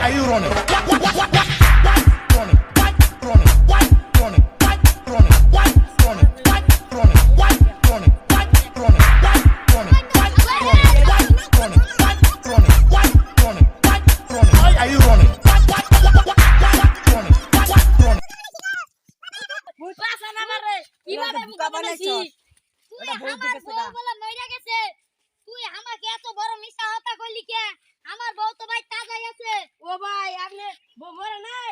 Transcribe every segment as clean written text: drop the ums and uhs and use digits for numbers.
Are you running? তুই আমাকে এত বড় মিশা হত্যা করলি কে? আমার বউ তো ভাই তাজাই আছে। ও ভাই আপনি মরে নাই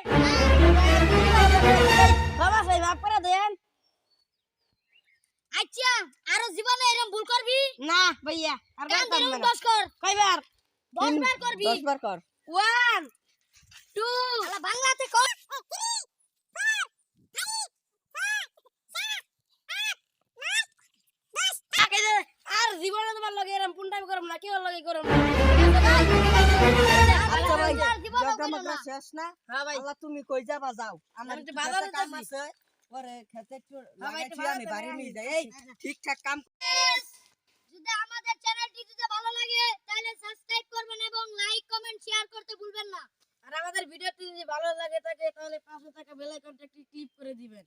বাবা ভাই মাফ করে দেন। আচ্ছা আরো জীবনে এরকম ভুল করবি না ভাইয়া আর কান করতাম ধরে না। দশ কর কয়বার 10 বার করবি 10 বার কর। 1 2 আলা বাংলাতে কর আর জীবনে তোমার লগে এরকম পুন্ডামি করব না, কেউ লগে করব না। আচ্ছা ভাই জগমগা শেষ না? হ্যাঁ ভাই আল্লাহ তুমি কই যাবা যাও, আমার আমি তো একটু বাজারে খেতে কাম যাচ্ছি। আছে, পরে খেতে একটু হ্যাঁ ভাই, একটু লাগাইছি, আমি বাজারে বাড়ি যাই। নিয়ে যাই। এই ঠিকঠাক কাম যদি আমাদের চ্যানেলটি যদি ভালো লাগে তাহলে সাবস্ক্রাইব করবেন এবং লাইক কমেন্ট শেয়ার করতে ভুলবেন না। আর আমাদের ভিডিওটি যদি ভালো লাগে থাকে তাহলে পাশে থাকা বেল আইকনটা ক্লিক করে দিবেন।